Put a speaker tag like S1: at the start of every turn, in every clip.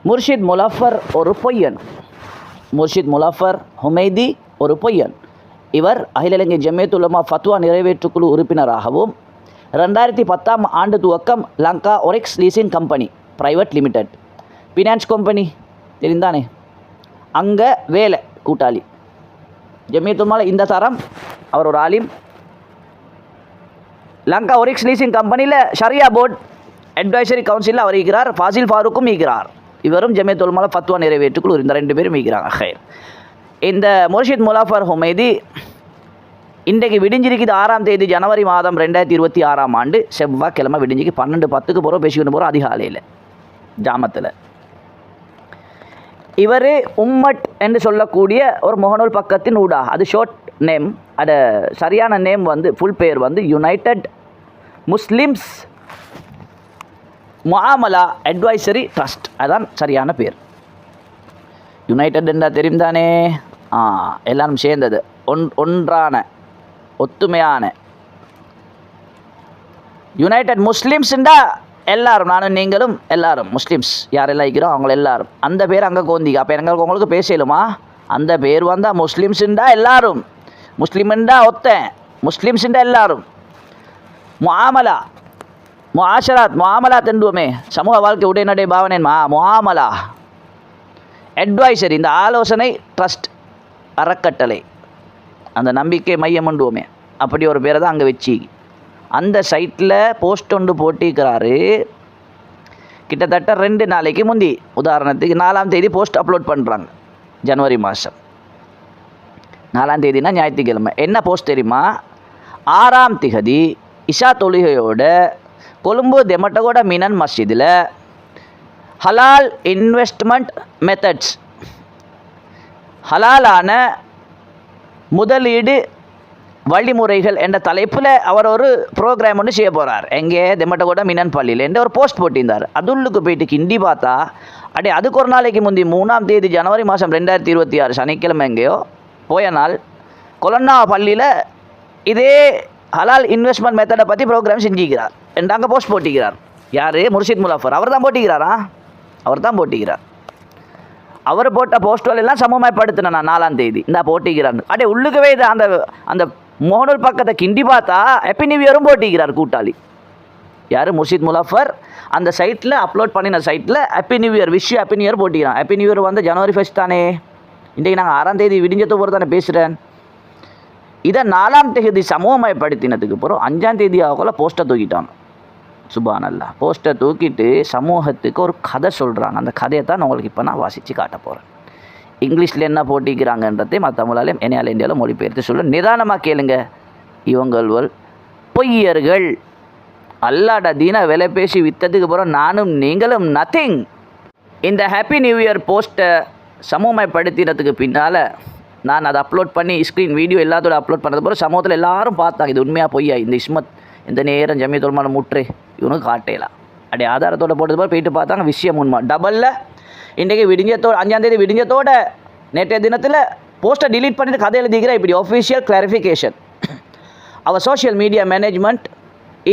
S1: முர்ஷித் முலஃபர் ஒரு பொய்யன். முர்ஷித் முலஃபர் ஹுமைதி ஒரு பொய்யன். இவர் அகில இலங்கை ஜமியத்துல் உலமா ஃபத்வா நிறைவேற்றுக்குழு உறுப்பினராகவும் 2010 ஆண்டு துவக்கம் Lanka Orix leasing company private limited finance company தெரிந்தானே, அங்கே வேலை கூட்டாளி. ஜமியத்துல் உலமாவில் இந்த தரம் அவர் ஒரு ஆலிம். லங்கா ஒரெக்ஸ் லீசிங் கம்பெனியில் ஷரியா போர்ட் அட்வைசரி கவுன்சிலில் அவர் இருக்கிறார். ஃபாசில் ஃபாரூக்கும் இருக்கிறார். இவரும் ஜமியத்துல் உலமாவில் ஃபத்வா நிறைவேற்றுக்குழு இந்த 2 பேரும் இருக்கிறாங்க. ஹைர். இந்த முர்ஷித் முலஃபர் ஹுமைதி இன்றைக்கு விடிஞ்சிருக்குது 6ஆம் தேதி ஜனவரி மாதம் 2026 ஆண்டு செவ்வாய்க்கிழமை விடிஞ்சிக்கு 12:10 போகிறோம் பேசிக்கிட்டு போகிறோம் அதிகாலையில் ஜாமத்தில். இவர் உம்மட் என்று சொல்லக்கூடிய ஒரு முகநூல் பக்கத்தின் ஊடா, அது ஷார்ட் நேம், அது சரியான நேம் வந்து ஃபுல் பேர் வந்து யுனைடெட் முஸ்லிம்ஸ் முஆமலா அட்வைசரி ட்ரஸ்ட், அதான் சரியான பேர். யுனைடெட் என்றால் தெரியும் தானே, எல்லாரும் சேர்ந்தது, ஒன்றான ஒத்துமையான. யுனைடெட் முஸ்லிம்ஸ்ண்டா எல்லாரும், நானும் நீங்களும் எல்லாரும் முஸ்லிம்ஸ் யாரெல்லாம் இருக்கிறோம் அவங்க எல்லாரும், அந்த பேர் அங்கே கோந்திங்க. அப்போ எங்களுக்கு உங்களுக்கு பேசலுமா? அந்த பேர் வந்தால் முஸ்லிம்ஸ்ண்டா எல்லாரும், முஸ்லீம்ண்டா ஒத்தன், முஸ்லிம்ஸ்ண்டா எல்லாரும். முஆமலா முஆஷராத் முஆமலாத் என்றுவோமே, சமூக வாழ்க்கை உடைநடை பாவனை முஆமலா அட்வைசரி, இந்த ஆலோசனை ட்ரஸ்ட் அறக்கட்டளை, அந்த நம்பிக்கை மையம் பண்ணுவோமே, அப்படி ஒரு பேரை தான் அங்கே வச்சு அந்த சைட்டில் போஸ்ட் ஒன்று போட்டிருக்கிறாரு. கிட்டத்தட்ட 2 நாளைக்கு முந்தி, உதாரணத்துக்கு 4ஆம் தேதி போஸ்ட் அப்லோட் பண்ணுறாங்க. ஜனவரி மாதம் 4ஆம் தேதினா ஞாயிற்றுக்கிழமை. என்ன போஸ்ட் தெரியுமா? 6ஆம் திகதி இஷா தொழுகையோட கொழும்பு தெமட்டகோட மினன் மஸ்ஜிதில் ஹலால் இன்வெஸ்ட்மெண்ட் மெத்தட்ஸ், ஹலாலான முதலீடு வழிமுறைகள் என்ற தலைப்பில் அவர் ஒரு ப்ரோக்ராம் ஒன்று செய்ய போகிறார். எங்கே? தெமட்டகோட மினன் பள்ளியில் என்ற ஒரு போஸ்ட் போட்டிருந்தார். அதுள்ளுக்கு போயிட்டு கிண்டி பார்த்தா அதுக்கு ஒரு நாளைக்கு முந்தி 3ஆம் தேதி ஜனவரி மாதம் 2026 சனிக்கிழமை எங்கேயோ போய நாள் கொலன்னா பள்ளியில் இதே ஹலால் இன்வெஸ்ட்மெண்ட் மெத்தடை பற்றி ப்ரோக்ராம் செஞ்சுக்கிறார் என்று அங்கே போஸ்ட் போட்டிக்கிறார். யார்? முர்ஷித் முலஃபர். அவர் தான் போட்டிக்கிறாரா? அவர் தான் போட்டிக்கிறார். அவர் போட்ட போஸ்டுகள் எல்லாம் சமமாகப்படுத்தினா 4ஆம் தேதி இந்த போட்டிக்கிறார். உள்ளுக்கவே இது அந்த அந்த முகநூல் பக்கத்தை கிண்டி பார்த்தா ஹாப்பி நியூ இயரும் போட்டிக்கிறார் கூட்டாளி. யார்? முர்ஷித் முலஃபர். அந்த சைட்டில் அப்லோட் பண்ணின சைட்டில் happy new year, wish happy new year போட்டிக்கிறான். ஹாப்பி நியூ இயர் வந்து ஜனவரி 1 தானே, இன்றைக்கு நாங்கள் 6ஆம் தேதி விடிஞ்சத்து போகிற தானே பேசுகிறேன். இதை 4ஆம் தேதி சமூகமயப்படுத்தினதுக்கு அப்புறம் 5ஆம் தேதி ஆகல போஸ்ட்டை தூக்கிட்டாங்க. சுபானல்லா, போஸ்ட்டை தூக்கிட்டு சமூகத்துக்கு ஒரு கதை சொல்கிறாங்க. அந்த கதையை தான் உங்களுக்கு இப்போ நான் வாசித்து காட்ட போகிறேன். இங்கிலீஷில் என்ன போட்டிக்கிறாங்கன்றதை தமிழாலையும் என்னையால் இந்தியாவில் மொழிபெயர்த்து சொல்ல நிதானமாக கேளுங்க. இவங்கள் பொய்யர்கள், அல்லாட தீன விலை பேசி விற்றதுக்கு அப்புறம் நானும் நீங்களும் நத்திங். இந்த ஹாப்பி நியூ இயர் போஸ்ட்டை சமூகமயப்படுத்தினதுக்கு பின்னால் நான் அதை அப்லோட் பண்ணி ஸ்க்ரீன் வீடியோ எல்லாத்தோட அப்லோட் பண்ணது பிறகு சமூகத்தில் எல்லாரும் பார்த்தாங்க இது உண்மையாக பொய்யா, இந்த இஸ்மத் இந்த நேரம் ஜமியத்துல் உலமா முற்று இவனுக்கு காட்டலாம். ஆதாரத்தோடு போட்டது போல் போயிட்டு பார்த்தாங்க, விஷயம் உண்மை. டபுளில் இன்றைக்கி விடிஞ்சத்தோடு 5ஆம் தேதி விடிஞ்சத்தோட நேற்றைய தினத்தில் போஸ்ட்டை டிலீட் பண்ணிட்டு கதை எழுதிக்கிற இப்படி ஆஃபீஷியல் கிளாரிஃபிகேஷன். அவர் social media management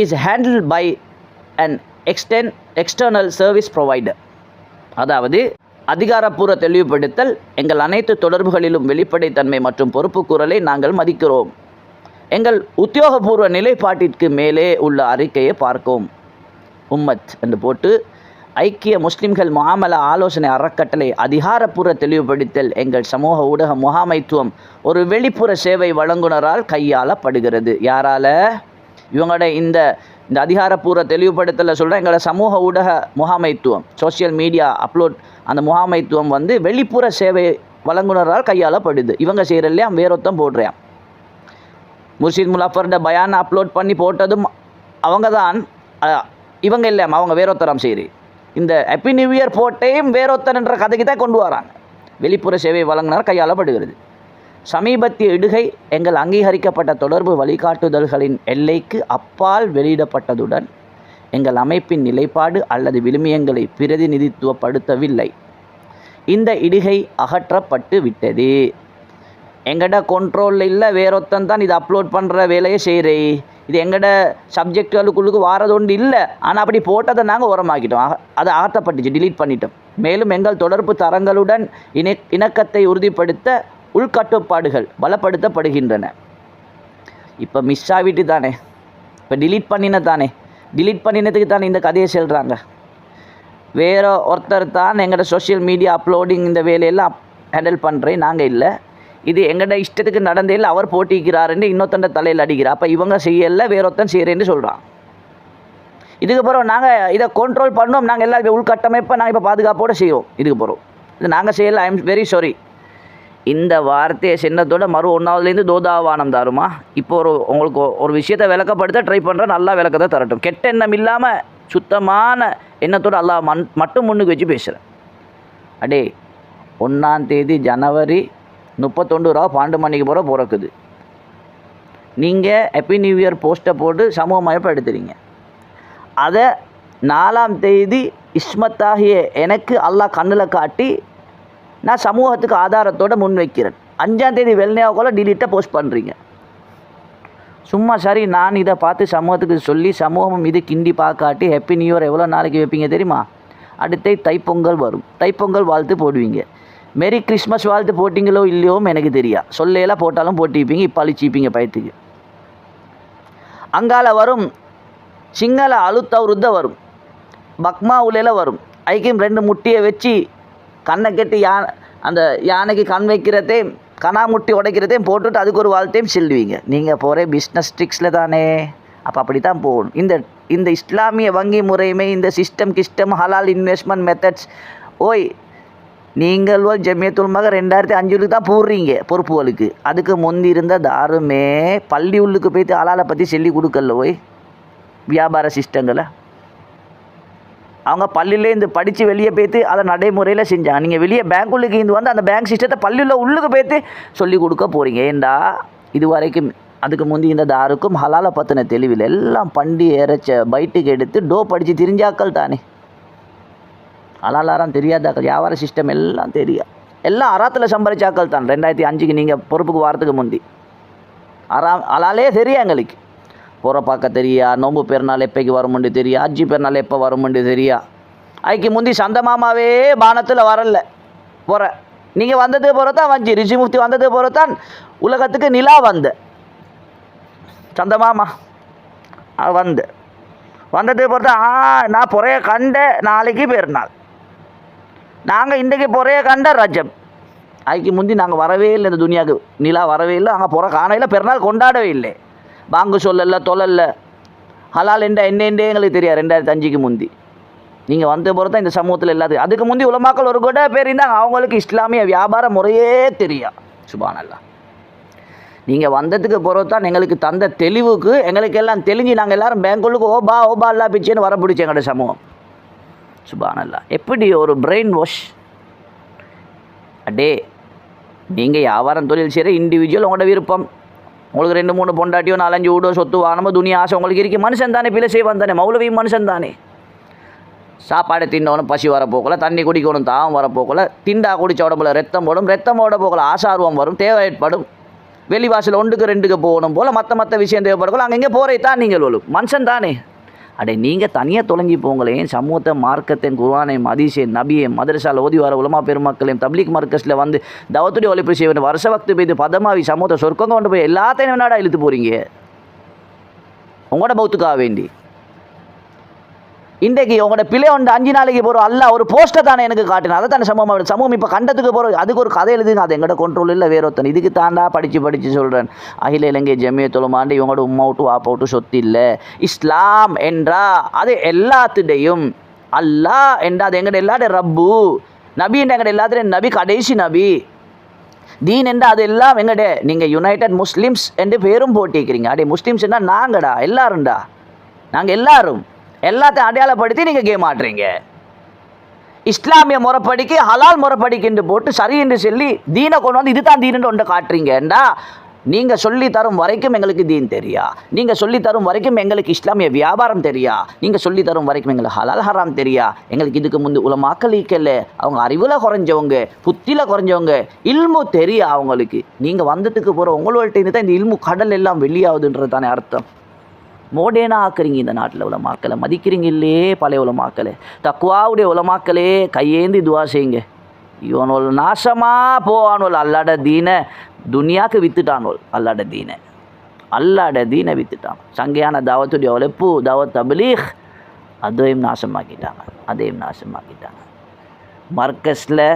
S1: is handle by an external service provider. அதாவது அதிகாரப்பூர்வ தெளிவுபடுத்தல், எங்கள் அனைத்து தொடர்புகளிலும் வெளிப்படைத்தன்மை மற்றும் பொறுப்புக்கூறலை நாங்கள் மதிக்கிறோம். எங்கள் உத்தியோகபூர்வ நிலைப்பாட்டிற்கு மேலே உள்ள அறிக்கையை பார்க்கும். உம்மத் என்று போட்டு ஐக்கிய முஸ்லிம்கள் முஆமலா ஆலோசனை அறக்கட்டளை அதிகாரப்பூர்வ தெளிவுபடுத்தல் எங்கள் சமூக ஊடக முகாமைத்துவம் ஒரு வெளிப்புற சேவை வழங்குனரால் கையாளப்படுகிறது. யாரால? இவங்களோட இந்த அதிகாரப்பூர்வ தெளிவுபடுத்தலை சொல்கிறேன். எங்களோட சமூக ஊடக முகாமைத்துவம், சோசியல் மீடியா அப்லோட், அந்த முகாமைத்துவம் வந்து வெளிப்புற சேவை வழங்குனரால் கையாளப்படுது. இவங்க செய்கிறல்லையா வேறொத்தம் போடுறேன். முர்ஷித் முலஃபர்ட பயான் அப்லோட் பண்ணி போட்டதும் அவங்க தான், இவங்க இல்லை, அவங்க வேறொத்தரம் செய்கிறேன். இந்த ஹாப்பி நியூ இயர் போட்டையும் வேறொத்தன் என்ற கதைக்கு தான் கொண்டு வராங்க. வெளிப்புற சேவை வழங்கினார் கையாளப்படுகிறது. சமீபத்திய இடுகை எங்கள் அங்கீகரிக்கப்பட்ட தொடர்பு வழிகாட்டுதல்களின் எல்லைக்கு அப்பால் வெளியிடப்பட்டதுடன் எங்கள் அமைப்பின் நிலைப்பாடு அல்லது விழுமியங்களை பிரதிநிதித்துவப்படுத்தவில்லை. இந்த இடுகை அகற்றப்பட்டு விட்டது. எங்கட கண்ட்ரோலில் இல்லை, வேறொத்தன் தான் இது அப்லோட் பண்ணுற வேலையை செய்கிறே. இது எங்கட சப்ஜெக்டுகளுக்குள்ளுக்கு வாரது ஒன்று இல்லை. ஆனால் அப்படி போட்டதை நாங்கள் உரமாக்கிட்டோம். அதை அகற்றப்பட்டுச்சு, டிலீட் பண்ணிட்டோம். மேலும் எங்கள் தொடர்பு தரங்களுடன் இணக்கத்தை உறுதிப்படுத்த உள்கட்டுப்பாடுகள் பலப்படுத்தப்படுகின்றன. இப்போ மிஸ் ஆகிட்டு தானே, இப்போ டிலீட் பண்ணின தானே, டிலீட் பண்ணினதுக்கு தானே இந்த கதையை சொல்கிறாங்க. வேறு ஒருத்தர் தான் எங்களோட சோஷியல் மீடியா அப்லோடிங் இந்த வேலையெல்லாம் ஹேண்டில் பண்ணுறேன், நாங்கள் இல்லை. இது எங்களோட இஷ்டத்துக்கு நடந்ததில் அவர் போட்டிக்கிறாருன்னு இன்னொருத்தண்ட தலையில் அடிக்கிறார். அப்போ இவங்க செய்யலை, வேறொருத்தன் செய்கிறேன்னு சொல்கிறான். இதுக்கு பிறகு நாங்கள் இதை கண்ட்ரோல் பண்ணோம், நாங்கள் எல்லாம் உள்கட்டமைப்பை நாங்கள் இப்போ பாதுகாப்போடு செய்வோம். இதுக்கு பிறகு இது நாங்கள் செய்யலை. I am very sorry. இந்த வார்த்தையை சின்னத்தோட மறு 1வதுலேருந்து தோதாவானம் தாருமா. இப்போ உங்களுக்கு ஒரு விஷயத்தை விளக்கப்படுத்த ட்ரை பண்ணுறேன், நல்லா விளக்கத்தை தரட்டும். கெட்ட எண்ணம் இல்லாமல் சுத்தமான எண்ணத்தோடு அல்லாஹ் மட்டும் முன்னுக்கு வச்சு பேசுகிறேன். அடே 1ஆம் தேதி ஜனவரி 31 12 மணிக்கு போகிற பிறக்குது. நீங்கள் ஹாப்பி நியூ இயர் போஸ்ட்டை போட்டு சமூகமயப்படுத்துறீங்க. அதை 4ஆம் தேதி இஸ்மத்தாகிய எனக்கு அல்லாஹ் கண்ணில் காட்டி நான் சமூகத்துக்கு ஆதாரத்தோடு முன்வைக்கிறேன். 5ஆம் தேதி வெள்ளையாவுக்குள்ள டிலீட்டை போஸ்ட் பண்ணுறீங்க. சும்மா சரி நான் இதை பார்த்து சமூகத்துக்கு சொல்லி சமூகம் இது கிண்டி பார்க்காட்டி ஹாப்பி நியூ இயர் எவ்வளோ நாளைக்கு வைப்பீங்க தெரியுமா? அடுத்த தைப்பொங்கல் வரும், தைப்பொங்கல் வாழ்த்து போடுவீங்க. மேரி கிறிஸ்மஸ் வாழ்த்து போட்டிங்களோ இல்லையோ எனக்கு தெரியா, சொல்லையெல்லாம் போட்டாலும் போட்டிப்பீங்க. இப்போ அழிச்சிப்பீங்க பயத்துக்கு. அங்கால வரும் சிங்கள அழுத்தவுருத்த வரும், பக்மா உலையில் வரும். ஐக்கியம் 2 முட்டியை வச்சு கண்ணை கட்டி அந்த யானைக்கு கண் வைக்கிறதே கனா முட்டி உடைக்கிறதையும் போட்டுட்டு அதுக்கு ஒரு வாழ்த்தையும் செல்வீங்க. நீங்கள் போகிற பிஸ்னஸ் ட்ரிக்ஸில் தானே. அப்போ அப்படி தான் போகணும். இந்த இஸ்லாமிய வங்கி முறைமை, இந்த சிஸ்டம் ஹலால் இன்வெஸ்ட்மெண்ட் மெத்தட்ஸ், ஓய் நீங்கள் ஜமியத்துல் உலமா 2005 தான் போடுறீங்க பொறுப்புகளுக்கு. அதுக்கு முந்தி இருந்த தாருமே பள்ளி உள்ளுக்கு போய்த்து ஹலாலை பற்றி சொல்லி கொடுக்கல. ஓய் வியாபார சிஸ்டங்களை அவங்க பள்ளியிலேருந்து படித்து வெளியே போய்த்து அதை நடைமுறையில் செஞ்சாங்க. நீங்கள் வெளியே பேங்க்குள்ளுக்கு இருந்து வந்து அந்த பேங்க் சிஸ்டத்தை பள்ளியில் உள்ளுக்கு போய்த்து சொல்லி கொடுக்க போகிறீங்க. ஏண்டா இது வரைக்கும் அதுக்கு முந்தி இந்த தாருக்கும் ஹலாலை பற்றின தெளிவில் எல்லாம் பண்டி இறைச்ச பைட்டுக்கு எடுத்து டோ படித்து திரிஞ்சாக்கள் தானே. ஹலாலாரம் தெரியாதாக்கள், வியாபார சிஸ்டம் எல்லாம் தெரியா, எல்லாம் அறாத்தில் சம்பாதிச்சாக்கள் தான். 2005 நீங்கள் பொறுப்புக்கு வாரத்துக்கு முந்தி ஹலாலே தெரியா. எங்களுக்கு போகிற பார்க்க தெரியா, நோம்பு பெருநாள் எப்போக்கு வருமுண்டு தெரியா, அஜி பெருநாள் எப்போ வருமுண்டு தெரியா. அதுக்கு முந்தி சந்த மாமாவே பானத்தில் வரல போகிற. நீங்கள் வந்தது போகிறதான் வஞ்சி ரிஷி முஃப்தி வந்தது போகிறதான் உலகத்துக்கு நிலா வந்த சந்த மாமா வந்தது போகிறதா. நான் பொறைய கண்ட நாளைக்கு பெருநாள், நாங்கள் இன்றைக்கு பொறைய கண்ட ரஜம். அதுக்கு முந்தி நாங்கள் வரவே இல்லை, இந்த துனியாவுக்கு நிலா வரவே இல்லை, அங்கே போகிற காணையில் பெருநாள் கொண்டாடவே இல்லை. பாங்கு சொல்லல தொழல்ல ஹலால் என்ன எங்களுக்கு தெரியாது. 2005 முந்தி நீங்கள் வந்த போகிறது தான் இந்த சமூகத்தில் எல்லாத்துக்கும். அதுக்கு முந்தி உலமாக்கள் ஒரு கூட பேர் இருந்தாங்க, அவங்களுக்கு இஸ்லாமிய வியாபார முறையே தெரியா. சுபானல்லாஹ். நீங்கள் வந்ததுக்கு பிறகு தான் எங்களுக்கு தந்த தெளிவுக்கு எங்களுக்கு எல்லாம் தெளிஞ்சு நாங்கள் எல்லோரும் பேங்குள்ளுக்கு ஓபா அல்லா பிச்சேன்னு வர பிடிச்சி எங்களோட சமூகம். சுபானல்லாஹ். எப்படி ஒரு பிரெயின் வாஷ். அடே நீங்கள் வியாபாரம் தொழில் செய்கிற இண்டிவிஜுவல் உங்களோட விருப்பம். உங்களுக்கு 2-3 பொண்டாட்டியோ 4-5 வீடோ சொத்து வானமோ துணியா ஆசை உங்களுக்கு இருக்கு. மனுஷன் தானே, பிள்ளை செய்வான் தானே, மௌலவியும் மனுஷன் தானே. சாப்பாடு தின்னவனும் பசி வரப்போக்கல, தண்ணி குடிக்கணும் தாகம் வரப்போக்கல, திண்டா குடிச்ச உடம்புல ரத்தம் போடும், ரத்தம் ஓட போக்கல ஆசார்வம் வரும், தேவை ஏற்படும். வெளிவாசல் 1க்கு 2க்கு போகணும் போல் மற்ற விஷயம் தேவைப்படக்கூட அங்கே எங்கே போகிறே தான் நீங்கள் மனுஷன் தானே. அடே நீங்கள் தனியாக தொலைஞ்சி போங்களேன். சமூகத்தை மார்க்கத்தையும் குர்ஆனையும் ஹதீஸையும் நபியையும் மதரசாவில் ஓதி வர உலமா பெருமக்களையும் தப்லீக் மார்க்கஸில் வந்து தவத்துடைய ஒழிப்பு செய்ய வேண்டிய வருஷ வக்து போய்த்து பதமாவி சமூகத்தை சொர்க்கங்க கொண்டு போய் எல்லாத்தையும் என்னடா இழுத்து போகிறீங்க உங்களோட பௌத்துக்காக வேண்டி. இன்றைக்கு உங்களோட பிள்ளை 5 நாளைக்கு போகிறோம் அல்ல ஒரு போஸ்ட்டை தானே எனக்கு காட்டினா. அதை தானே சமூகம் இப்போ கண்டத்துக்கு போகிறோம். அதுக்கு ஒரு கதை எழுதுங்க, அது எங்களோட கண்ட்ரோல் இல்லை வேறொத்தன். இதுக்கு தாண்டா படித்து சொல்கிறேன். அகில இலங்கை ஜமியத்துல் உலமா இவங்களோட உம்மா விட்டு வாப்பா விட்டு சொத்து இல்லை. இஸ்லாம் என்றா அது எல்லாத்துடையும், அல்லாஹ் என்றா அது எங்கட எல்லாருடைய ரப்பு, நபி என்ற எங்கட எல்லாத்துடையும் நபி கடைசி நபி, தீன் என்றா அது எல்லாம் எங்கட. நீங்கள் யுனைடெட் முஸ்லிம்ஸ் என்று பேரும் போட்டிக்கிறீங்க. அடே முஸ்லிம்ஸ் என்ன நாங்கடா எல்லாரும்டா, நாங்கள் எல்லாத்தையும் அடையாளப்படுத்தி நீங்கள் கேம் ஆடுறீங்க. இஸ்லாமிய முறைப்படிக்கு ஹலால் முறைப்படிக்கு போட்டு சரி என்று சொல்லி தீனை கொண்டு வந்து இது தான் தீனுன்னு ஒன்றை காட்டுறீங்கண்டா. நீங்கள் சொல்லி தரும் வரைக்கும் எங்களுக்கு தீன் தெரியா, நீங்கள் சொல்லி தரும் வரைக்கும் எங்களுக்கு இஸ்லாமிய வியாபாரம் தெரியா, நீங்கள் சொல்லி தரும் வரைக்கும் எங்களுக்கு ஹலால் ஹராம் தெரியா. எங்களுக்கு இதுக்கு முந்தி உலமாக்கள் ஈக்கல்ல, அவங்க அறிவில் குறைஞ்சவங்க, புத்தியில் குறைஞ்சவங்க, இல்மு தெரியா அவங்களுக்கு. நீங்கள் வந்ததுக்கு போகிற உங்கள்கிட்ட தான் இந்த இல்மு கடல் எல்லாம் வெளியாகுதுன்றது தானே அர்த்தம். மோடேனா ஆக்குறீங்க இந்த நாட்டில் உலமாக்களை மதிக்கிறீங்க இல்லையே பழைய உலமாக்களே தக்குவாவுடைய உலமாக்களே கையேந்தி துவா செய்யுங்க இவனோல் நாசமாக போவானோல் அல்லாட தீனை துனியாவுக்கு வித்துட்டானோல் அல்லாட தீனை வித்துட்டான் சங்கையான தாவத்துடைய உழைப்பு தாவத் தப்லீக் அதையும் நாசமாக்கிட்டாங்க மர்கஸில்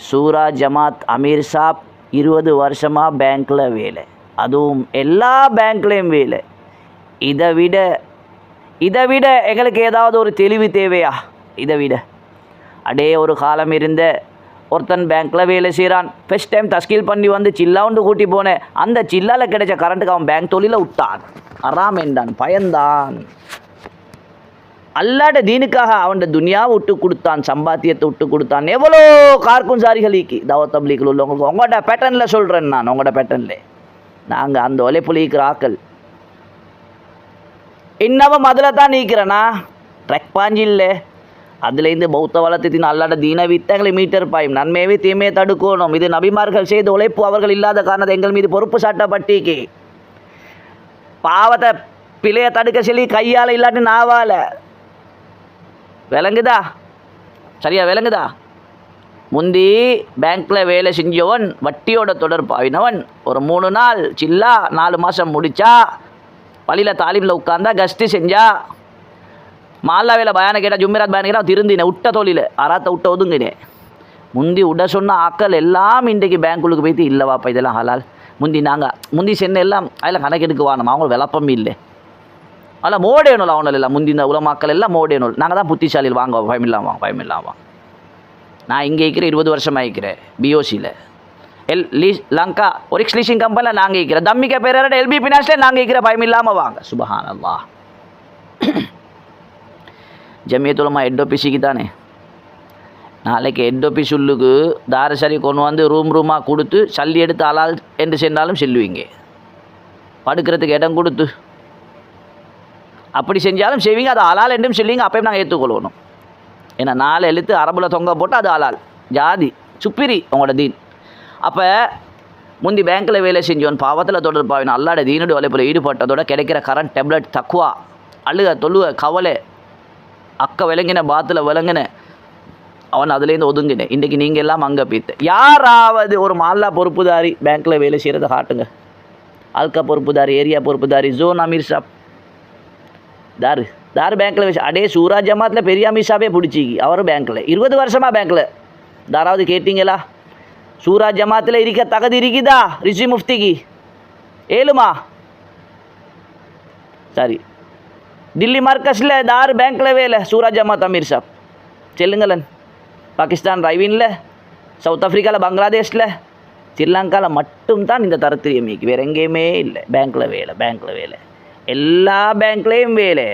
S1: சூரா ஜமாத் அமீர் சாப் 20 வருஷமாக பேங்க்கில் வேலை அதுவும் எல்லா பேங்க்லேயும் வேலை இதை விட எங்களுக்கு ஏதாவது ஒரு தெளிவு தேவையா இதை விட அடே ஒரு காலம் இருந்த ஒருத்தன் பேங்க்கில் வேலை செய்கிறான் ஃபஸ்ட் டைம் தஸ்கீல் பண்ணி வந்து சில்லாவுண்டு கூட்டி போனேன் அந்த சில்லாவில் கிடைச்ச கரண்ட்டுக்கு அவன் பேங்க் தொழில விட்டான் அறாம் என்றான் பயந்தான் அல்லாட தீனுக்காக அவன் துனியாவை விட்டு கொடுத்தான் சம்பாத்தியத்தை விட்டு கொடுத்தான் எவ்வளோ கார்க்கும் சாரிகளுக்கு தாவத் தப்லீகில் உள்ளவங்களுக்கு உங்களோட பேட்டர்னில் சொல்கிறேன் நான் உங்களோட பேட்டர்னில் நாங்கள் அந்த ஒலைப்புலிக்கிற ஆக்கள் இன்னமும் அதில் தான் நீக்கிறேண்ணா ட்ரெக் பாஞ்சி இல்லை அதுலேருந்து பௌத்த வளர்த்தின் அல்லாட தீன வித்தங்களை மீட்டர் பாயும் நன்மையவே தீமையை தடுக்கணும் இது நபிமார்கள் செய்த உழைப்பு அவர்கள் இல்லாத காரணத்தை எங்கள் மீது பொறுப்பு சாட்டப்பட்டிக்கு பாவத்தை பிழையை தடுக்க சொல்லி கையால் இல்லாட்டி நாவால் விளங்குதா சரியா விளங்குதா முந்தி பேங்க்கில் வேலை செஞ்சவன் வட்டியோட தொடர்பாவினவன் ஒரு 3 நாள் சில்லா 4 மாதம் முடித்தா பள்ளியில் தாலிமில் உட்காந்தா கஸ்ட்டு செஞ்சா மாலா வேலை பயான கேட்டால் ஜும்மிராத் பயான கேட்டால் திருந்தினேன் விட்ட தொழில் அறாத்த விட்ட ஒதுங்கினேன் முந்தி விட சொன்ன ஆக்கள் எல்லாம் இன்றைக்கு பேங்க்குள்ளுக்கு போய்த்து இல்லைவாப்பா இதெல்லாம் ஹலால் முந்தி சென்னை எல்லாம் அதில் கணக்கெடுக்கு வாணும் அவங்க விளப்பம் இல்லை அதில் மோடேனும் அவனில் எல்லாம் முந்தி இந்த உலமாக்கள் எல்லாம் மோடேனும் நாங்கள் தான் புத்திசாலியில் வாங்க பயமில்லாம் நான் இங்கே இருக்கிற 20 வருஷமாக இருக்கிறேன் பிஓசியில் லங்கா ஒரிக்ஸ் லீசிங் கம்பெனியில் நாங்கள் இருக்கிறேன் தம்மிக்க பேரோட எல்பி ஃபினான்ஸில் நாங்கள் இருக்கிற பயம் இல்லாமல் வாங்க சுபஹானல்லாஹ் ஜமியத்துல் உலமா ஹெட் ஆஃபீஸுக்கு தானே நாளைக்கு ஹெட் ஆஃபீஸ் உள்ளுக்கு தாரசரி கொண்டு வந்து ரூமாக கொடுத்து சல்லி எடுத்து அலால் என்று சென்றாலும் செல்லுவீங்க படுக்கிறதுக்கு இடம் கொடுத்து அப்படி செஞ்சாலும் செய்வீங்க அது அலால் என்றும் சொல்லுவீங்க அப்பயும் நாங்கள் ஏற்றுக்கொள்ளணும் ஏன்னா 4 எழுத்து அரபுல தொங்க போட்டு அது அலால் ஜாதி சுப்பிரி உங்களோட தீன் அப்போ முந்தி பேங்க்கில் வேலை செஞ்சவன் பாவத்தில் தொடர்பாவின் அல்லாட தீனுடைய உழைப்பில் ஈடுபட்டதோட கிடைக்கிற கரண்ட் டேப்லெட் தக்குவா அழுக தொழுக கவலை அக்க விளங்கின பாத்தில் விளங்கின அவன் அதுலேருந்து ஒதுங்கினேன் இன்றைக்கி நீங்கள் எல்லாம் அங்கே பீத்து யாராவது ஒரு மால்லா பொறுப்புதாரி பேங்க்கில் வேலை செய்கிறத காட்டுங்க அல்கா பொறுப்புதாரி ஏரியா பொறுப்புதாரி ஜோன் அமீர் சாப் தார் பேங்க்கில் வச்சு அடே சூரா ஜமாத்தில் பெரிய அமீர் சாப்பே பிடிச்சிக்கி அவரும் பேங்க்கில் 20 வருஷமாக பேங்க்கில் தாராவது கேட்டிங்களா சூரா ஜமாத்தில் இருக்க தகுதி இருக்குதா ரிஷி முஃப்திக்கு ஏழுமா சரி டில்லி மார்க்கஸில் தார் பேங்க்கில் வேலை சூரா ஜமாத் அமீர் சாப் செல்லுங்களன் பாகிஸ்தான் ரைவினில் சவுத் ஆஃப்ரிக்காவில் பங்களாதேஷில் ஸ்ரீலங்காவில் மட்டும்தான் இந்த தரத்திரியமைக்கு வேறு எங்கேயுமே இல்லை பேங்க்கில் வேலை எல்லா பேங்க்லேயும் வேலை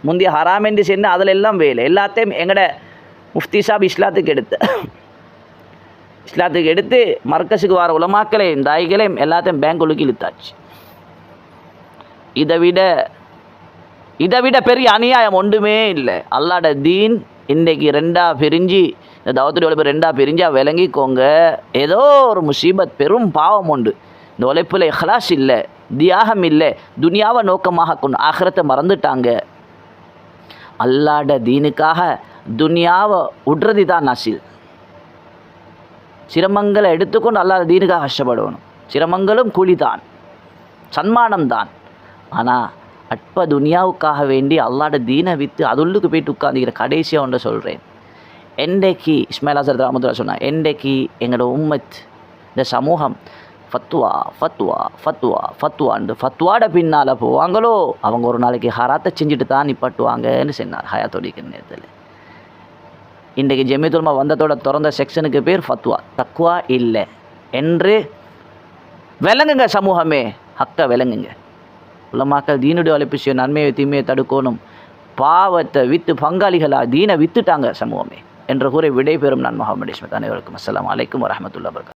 S1: முந்தைய ஹராம் என்று சென்று அதில் எல்லாம் வேலை எல்லாத்தையும் எங்கட முஃப்தி சாப் இஸ்லாத்துக்கு எடுத்து மர்க்கஸுக்கு வர உலமாக்களையும் தாய்களையும் எல்லாத்தையும் பேங்க்குள்ளுக்கு இழுத்தாச்சு இதை விட பெரிய அநியாயம் ஒன்றுமே இல்லை அல்லாட தீன் இன்றைக்கி 2ஆக பிரிஞ்சு இந்த தாவத்துடைய உழைப்பு 2ஆக பிரிஞ்சால் விளங்கிக்கோங்க ஏதோ ஒரு முசீபத் பெரும் பாவம் உண்டு இந்த உழைப்பில் இஹ்லாஸ் இல்லை தியாகம் இல்லை துனியாவை நோக்கமாக கொண்டு ஆகிரத்தை மறந்துட்டாங்க அல்லாட தீனுக்காக துனியாவை விடுறது தான் நசில் சிரமங்களை எடுத்துக்கொண்டு அல்லாத தீனுக்காக கஷ்டப்படணும் சிரமங்களும் கூலிதான் சன்மானம்தான் ஆனால் அற்ப துனியாவுக்காக வேண்டி அல்லாட தீனை விற்று அதுள்ளுக்கு போய்ட்டு உட்காந்துக்கிற கடைசியாக ஒன்று சொல்கிறேன் என்றைக்கு இஸ்மாயில் ஹசரத் ரஹ்மத்துல்லாஹி சொன்னார் என்றைக்கு எங்களோட உம்மத் இந்த சமூகம் ஃபத்வான்னு ஃபத்வாட பின்னால் போவாங்களோ அவங்க ஒரு நாளைக்கு ஹராத்தை செஞ்சுட்டு தான் நிப்பாட்டுவாங்கன்னு சொன்னார் ஹயாத்தோடிக்கிற நேரத்தில் இன்றைக்கு ஜமியத்துல் உலமா வந்ததோட திறந்த செக்ஷனுக்கு பேர் ஃபத்வா தக்வா இல்லை என்று விளங்குங்க சமூகமே ஹக்க விளங்குங்க உலமாக்கள் தீனுடைய அழைப்பு செய்ய நன்மையை தீமையை தடுக்கணும் பாவத்தை விற்று பங்காளிகளாக தீனை விற்றுட்டாங்க சமூகமே என்ற கூறி விடைபெறும் நான் முஹம்மது இஸ்மத் அனைவருக்கும் அஸ்ஸலாமு அலைக்கும் வரஹ்மத்துல்லாஹி வபரகாத்துஹு